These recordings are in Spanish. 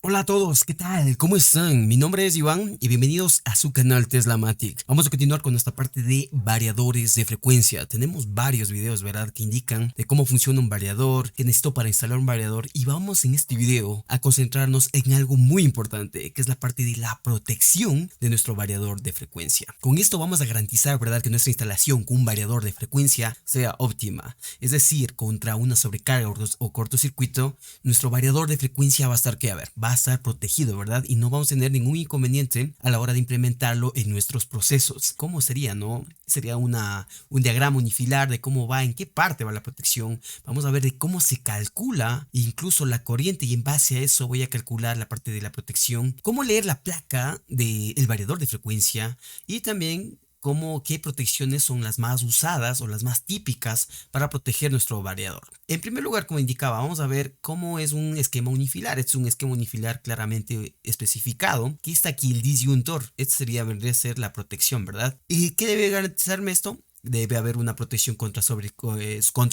Hola a todos, ¿qué tal? ¿Cómo están? Mi nombre es Iván y bienvenidos a su canal Teslamatic. Vamos a continuar con esta parte de variadores de frecuencia. Tenemos varios videos, ¿verdad? Que indican de cómo funciona un variador, qué necesito para instalar un variador, y vamos en este video a concentrarnos en algo muy importante, que es la parte de la protección de nuestro variador de frecuencia. Con esto vamos a garantizar, ¿verdad?, que nuestra instalación con un variador de frecuencia sea óptima. Es decir, contra una sobrecarga o cortocircuito, nuestro variador de frecuencia va a estar, va a estar protegido, ¿verdad? Y no vamos a tener ningún inconveniente a la hora de implementarlo en nuestros procesos. ¿Cómo sería, no? Sería un diagrama unifilar de cómo va, en qué parte va la protección. Vamos a ver de cómo se calcula incluso la corriente, y en base a eso voy a calcular la parte de la protección, cómo leer la placa del variador de frecuencia, y también qué protecciones son las más usadas o las más típicas para proteger nuestro variador. En primer lugar, como indicaba, vamos a ver cómo es un esquema unifilar. Este es un esquema unifilar claramente especificado. Aquí está aquí el disyuntor. Este vendría a ser la protección, ¿verdad? ¿Y qué debe garantizarme esto? Debe haber una protección contra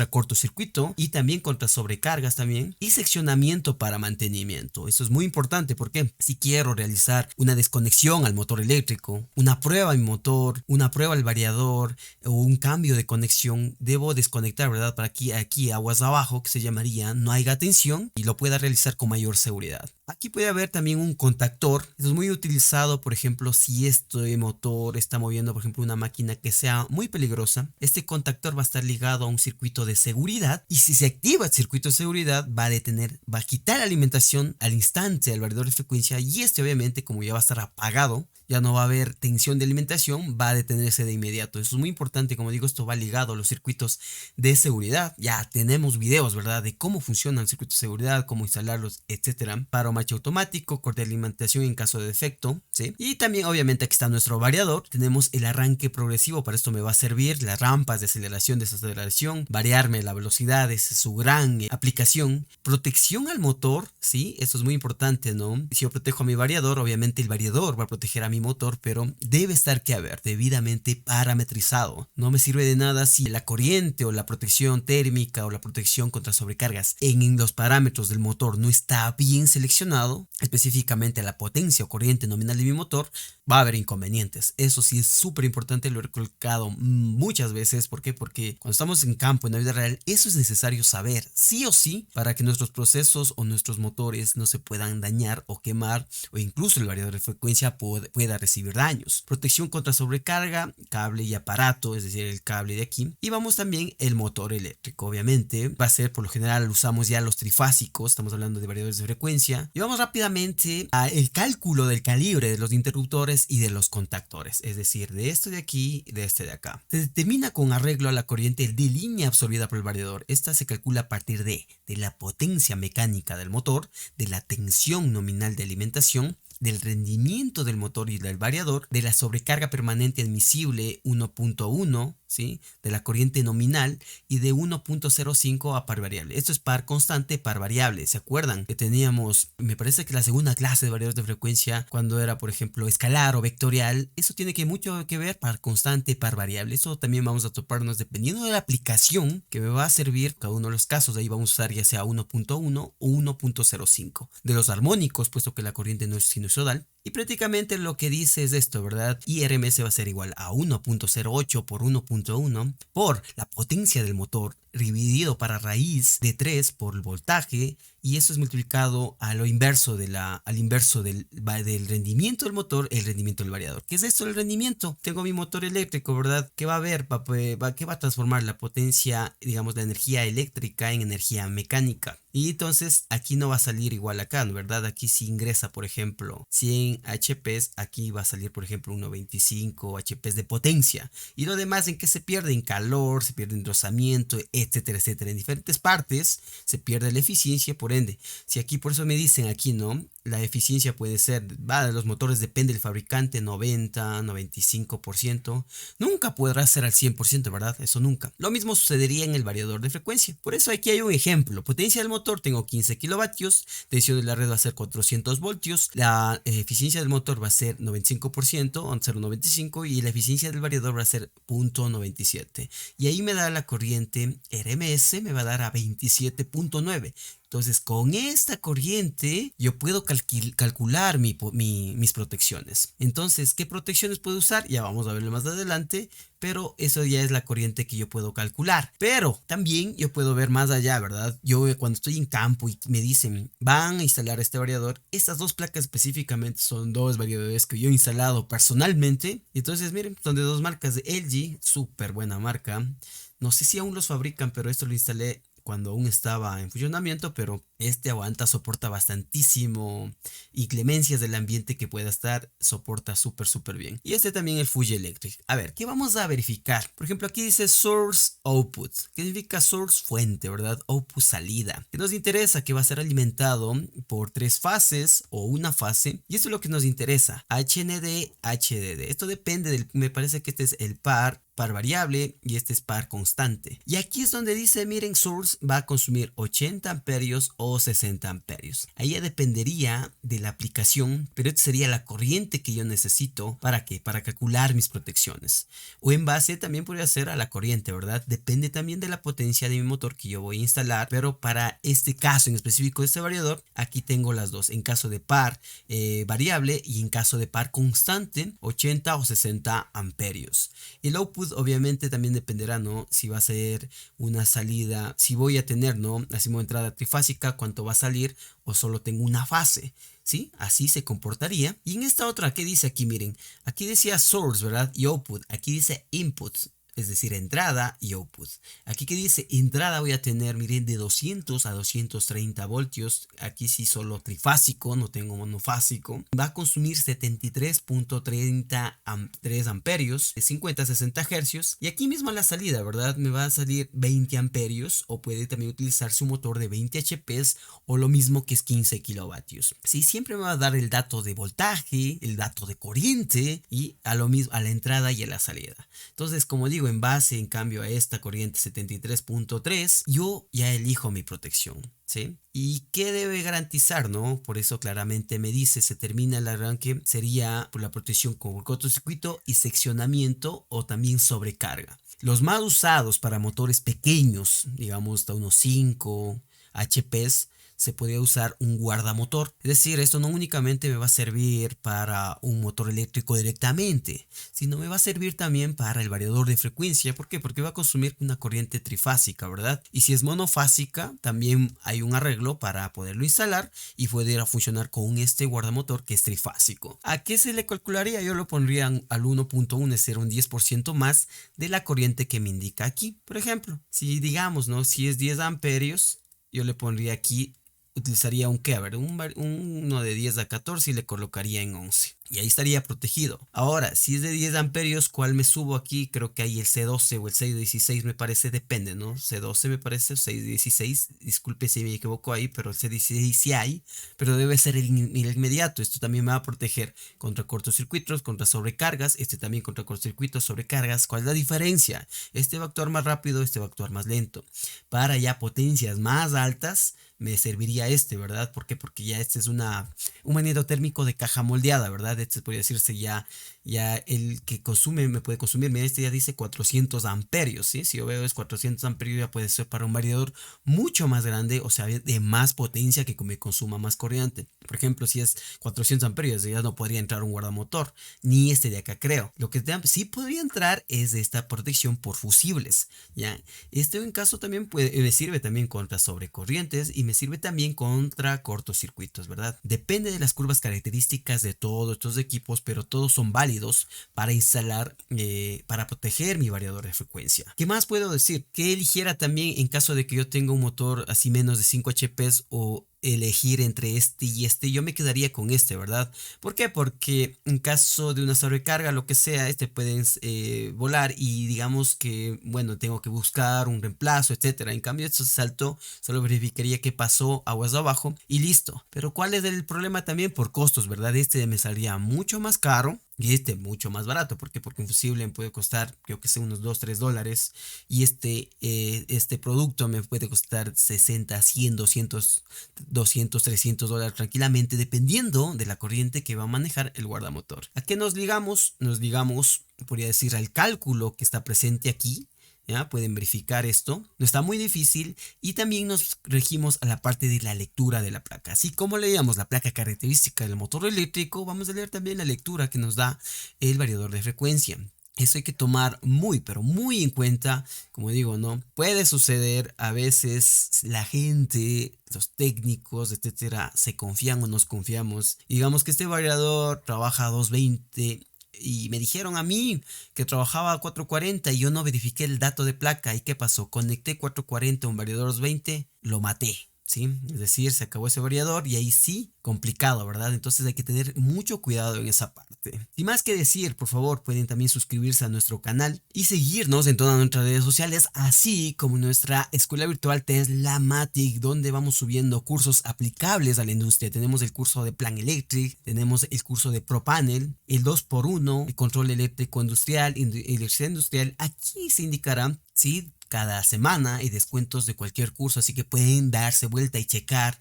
cortocircuito, y también contra sobrecargas también, y seccionamiento para mantenimiento. Eso es muy importante porque si quiero realizar una desconexión al motor eléctrico, una prueba en motor, una prueba al variador o un cambio de conexión, debo desconectar, ¿verdad? Para aquí aguas abajo, que se llamaría, no haya tensión, y lo pueda realizar con mayor seguridad. Aquí puede haber también un contactor. Esto es muy utilizado, por ejemplo, si este motor está moviendo, por ejemplo, una máquina que sea muy peligrosa. Este contactor va a estar ligado a un circuito de seguridad, y si se activa el circuito de seguridad, va a quitar la alimentación al instante al variador de frecuencia, y este obviamente, como ya va a estar apagado, ya no va a haber tensión de alimentación, va a detenerse de inmediato. Eso es muy importante. Como digo, esto va ligado a los circuitos de seguridad. Ya tenemos videos, ¿verdad?, de cómo funcionan el circuito de seguridad, cómo instalarlos, etcétera. Paro marcha automático, corte de alimentación en caso de defecto, ¿sí? Y también obviamente aquí está nuestro variador. Tenemos el arranque progresivo. Para esto me va a servir las rampas de aceleración, desaceleración, variarme la velocidad, es su gran aplicación. Protección al motor, ¿sí? Esto es muy importante, ¿no? Si yo protejo a mi variador, obviamente el variador va a proteger a mi motor, pero debe estar debidamente parametrizado. No me sirve de nada si la corriente o la protección térmica o la protección contra sobrecargas en los parámetros del motor no está bien seleccionado, específicamente la potencia o corriente nominal de mi motor, va a haber inconvenientes. Eso sí es súper importante, lo he recalcado muchas veces. ¿Por qué? Porque cuando estamos en campo, en la vida real, eso es necesario saber, sí o sí, para que nuestros procesos o nuestros motores no se puedan dañar o quemar, o incluso el variador de frecuencia pueda recibir daños. Protección contra sobrecarga, cable y aparato, es decir, el cable de aquí. Y vamos también el motor eléctrico. Obviamente va a ser, por lo general usamos ya los trifásicos, estamos hablando de variadores de frecuencia. Y vamos rápidamente a el cálculo del calibre de los interruptores y de los contactores, es decir, de este de aquí y de este de acá. Se determina con arreglo a la corriente de línea absorbida por el variador. Esta se calcula a partir de la potencia mecánica del motor, de la tensión nominal de alimentación, del rendimiento del motor y del variador, de la sobrecarga permanente admisible 1.1, ¿sí?, de la corriente nominal, y de 1.05 a par variable. Esto es par constante, par variable. ¿Se acuerdan que teníamos, me parece que la segunda clase de variadores de frecuencia, cuando era, por ejemplo, escalar o vectorial? Eso tiene mucho que ver, par constante, par variable. Eso también vamos a toparnos dependiendo de la aplicación que me va a servir cada uno de los casos. De ahí vamos a usar ya sea 1.1 o 1.05. De los armónicos, puesto que la corriente no es sinusoidal. Y prácticamente lo que dice es esto, ¿verdad? Y RMS va a ser igual a 1.08 por 1.1 por la potencia del motor dividido para raíz de 3 por el voltaje, y eso es multiplicado a lo inverso al inverso del rendimiento del motor, el rendimiento del variador. ¿Qué es esto del rendimiento? Tengo mi motor eléctrico, ¿verdad? ¿Qué va a ver? ¿Qué va a transformar la potencia, digamos, la energía eléctrica en energía mecánica? Y entonces aquí no va a salir igual acá, ¿verdad? Aquí si ingresa, por ejemplo, 100 HPs, aquí va a salir, por ejemplo, 1.25 HPs de potencia. Y lo demás, ¿en qué se pierde? En calor, se pierde en rozamiento, etcétera, etcétera. En diferentes partes se pierde la eficiencia. Por ende, si aquí, por eso me dicen aquí, ¿no?, la eficiencia puede ser, de los motores depende del fabricante, 90, 95%. Nunca podrá ser al 100%, ¿verdad? Eso nunca. Lo mismo sucedería en el variador de frecuencia. Por eso aquí hay un ejemplo. Potencia del motor tengo 15 kilovatios, tensión de la red va a ser 400 voltios, la eficiencia del motor va a ser 95%, 0.95, y la eficiencia del variador va a ser 0.97. Y ahí me da la corriente RMS, me va a dar a 27.9. Entonces con esta corriente yo puedo calcular mis protecciones. Entonces, ¿qué protecciones puedo usar? Ya vamos a verlo más adelante, pero eso ya es la corriente que yo puedo calcular. Pero también yo puedo ver más allá, ¿verdad? Yo cuando estoy en campo y me dicen, van a instalar este variador, estas dos placas específicamente son dos variadores que yo he instalado personalmente. Entonces, miren, son de dos marcas de LG, súper buena marca. No sé si aún los fabrican, pero esto lo instalé cuando aún estaba en funcionamiento, pero este aguanta, soporta bastantísimo inclemencias del ambiente que pueda estar, soporta súper bien. Y este también el Fuji Electric. A ver, ¿qué vamos a verificar? Por ejemplo, aquí dice Source Output, que significa Source fuente, ¿verdad? Output salida. Que nos interesa que va a ser alimentado por 3 fases o una fase, y esto es lo que nos interesa, HND, HDD. Esto depende del, me parece que este es el par variable y este es par constante. Y aquí es donde dice, miren, Source va a consumir 80 amperios o 60 amperios. Ahí ya dependería de la aplicación, pero esta sería la corriente que yo necesito. ¿Para qué? Para calcular mis protecciones. O en base también podría ser a la corriente, ¿verdad? Depende también de la potencia de mi motor que yo voy a instalar, pero para este caso en específico de este variador, aquí tengo las dos. En caso de par variable y en caso de par constante, 80 o 60 amperios. El output obviamente también dependerá, ¿no? Si va a ser una salida, si voy a tener, ¿no? Así como entrada trifásica, cuánto va a salir, o solo tengo una fase, ¿sí? Así se comportaría. Y en esta otra, ¿qué dice aquí? Miren, aquí decía source, ¿verdad? Y output, aquí dice input, es decir, entrada y output. Aquí que dice entrada voy a tener, miren, de 200 a 230 voltios. Aquí sí solo trifásico, no tengo monofásico. Va a consumir 73.33 amperios, de 50 a 60 hercios. Y aquí mismo la salida, ¿verdad? Me va a salir 20 amperios, o puede también utilizarse un motor de 20 HP o lo mismo que es 15 kilovatios. Sí, siempre me va a dar el dato de voltaje, el dato de corriente y a lo mismo a la entrada y a la salida. Entonces, como digo, en base en cambio a esta corriente 73.3, yo ya elijo mi protección, ¿sí? ¿Y qué debe garantizar, no? Por eso claramente me dice, se termina el arranque, sería por la protección con cortocircuito y seccionamiento o también sobrecarga. Los más usados para motores pequeños, digamos hasta unos 5 HPs, se podría usar un guardamotor. Es decir, esto no únicamente me va a servir para un motor eléctrico directamente, sino me va a servir también para el variador de frecuencia. ¿Por qué? Porque va a consumir una corriente trifásica, ¿verdad? Y si es monofásica, también hay un arreglo para poderlo instalar y poder funcionar con este guardamotor que es trifásico. ¿A qué se le calcularía? Yo lo pondría al 1.1, es decir, un 10% más de la corriente que me indica aquí. Por ejemplo, si digamos, ¿no? Si es 10 amperios, yo le pondría aquí, utilizaría un qué, a ver, uno de 10 a 14 y le colocaría en 11. Y ahí estaría protegido. Ahora, si es de 10 amperios, ¿cuál me subo aquí? Creo que hay el C12 o el 616, me parece, depende, ¿no? C12 me parece, 616, disculpe si me equivoco ahí, pero el C16 sí hay, pero debe ser el inmediato. Esto también me va a proteger contra cortocircuitos, contra sobrecargas, este también contra cortocircuitos, sobrecargas. ¿Cuál es la diferencia? Este va a actuar más rápido, este va a actuar más lento. Para ya potencias más altas, me serviría este, ¿verdad? ¿Por qué? Porque ya este es un magneto térmico de caja moldeada, ¿verdad? Este podría decirse ya el que consume, me puede consumir, mira, este ya dice 400 amperios, ¿sí? Si yo veo es 400 amperios, ya puede ser para un variador mucho más grande, o sea, de más potencia que me consuma más corriente. Por ejemplo, si es 400 amperios, ya no podría entrar un guardamotor, ni este de acá creo. Lo que sí podría entrar es de esta protección por fusibles, ¿ya? Este en caso también me sirve también contra sobrecorrientes y me sirve también contra cortocircuitos, ¿verdad? Depende de las curvas características de todos estos equipos, pero todos son válidos para instalar, para proteger mi variador de frecuencia. ¿Qué más puedo decir? Que eligiera también en caso de que yo tenga un motor así menos de 5 HPs o elegir entre este y este, yo me quedaría con este, ¿verdad? ¿Por qué? Porque en caso de una sobrecarga, lo que sea, este puede volar y digamos que, bueno, tengo que buscar un reemplazo, etcétera. En cambio, esto se saltó, solo verificaría qué pasó aguas abajo y listo. Pero ¿cuál es el problema también? Por costos, ¿verdad? Este me saldría mucho más caro y este mucho más barato. ¿Por qué? Porque un fusible me puede costar, creo que sea unos $2-3 y este producto me puede costar 60, 100, 200, $300 tranquilamente, dependiendo de la corriente que va a manejar el guardamotor. ¿A qué nos ligamos? Nos ligamos, podría decir, al cálculo que está presente aquí, ¿Ya? Pueden verificar esto, no está muy difícil y también nos regimos a la parte de la lectura de la placa. Así como leíamos la placa característica del motor eléctrico, vamos a leer también la lectura que nos da el variador de frecuencia. Eso hay que tomar muy, pero muy en cuenta, como digo, ¿no? Puede suceder a veces la gente, los técnicos, etcétera, se confían o nos confiamos. Digamos que este variador trabaja a 220 y me dijeron a mí que trabajaba a 440 y yo no verifiqué el dato de placa. ¿Y qué pasó? Conecté 440 a un variador 220, lo maté. ¿Sí? Es decir, se acabó ese variador y ahí sí, complicado, ¿verdad? Entonces hay que tener mucho cuidado en esa parte. Sin más que decir, por favor, pueden también suscribirse a nuestro canal y seguirnos en todas nuestras redes sociales, así como en nuestra escuela virtual Teslamatic, donde vamos subiendo cursos aplicables a la industria. Tenemos el curso de Plan Electric, tenemos el curso de ProPanel, el 2x1, el control eléctrico industrial, electricidad industrial. Aquí se indicará, ¿sí?, cada semana hay descuentos de cualquier curso, así que pueden darse vuelta y checar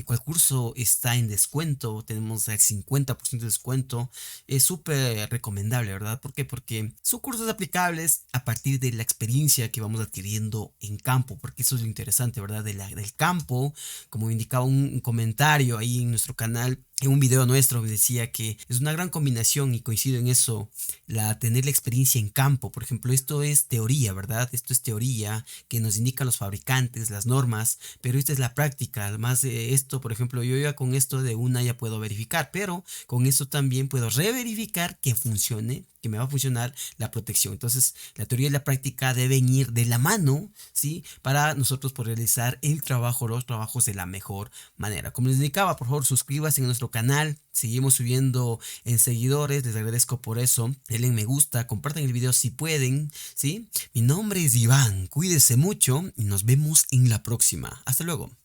cuál curso está en descuento. Tenemos el 50% de descuento. Es súper recomendable, ¿verdad? ¿Por qué? Porque son cursos aplicables a partir de la experiencia que vamos adquiriendo en campo, porque eso es lo interesante, ¿verdad? Del campo, como indicaba un comentario ahí en nuestro canal, en un video nuestro decía que es una gran combinación y coincido en eso, tener la experiencia en campo. Por ejemplo, esto es teoría, ¿verdad? Esto es teoría que nos indican los fabricantes, las normas, pero esta es la práctica. Además de esto, por ejemplo, yo ya con esto de una ya puedo verificar, pero con esto también puedo reverificar que funcione, que me va a funcionar la protección. Entonces, la teoría y la práctica deben ir de la mano, ¿sí? Para nosotros poder realizar el trabajo, los trabajos de la mejor manera. Como les indicaba, por favor, suscríbanse a nuestro canal. Seguimos subiendo en seguidores, les agradezco por eso. Denle me gusta, compartan el video si pueden, ¿sí? Mi nombre es Iván, cuídense mucho y nos vemos en la próxima. Hasta luego.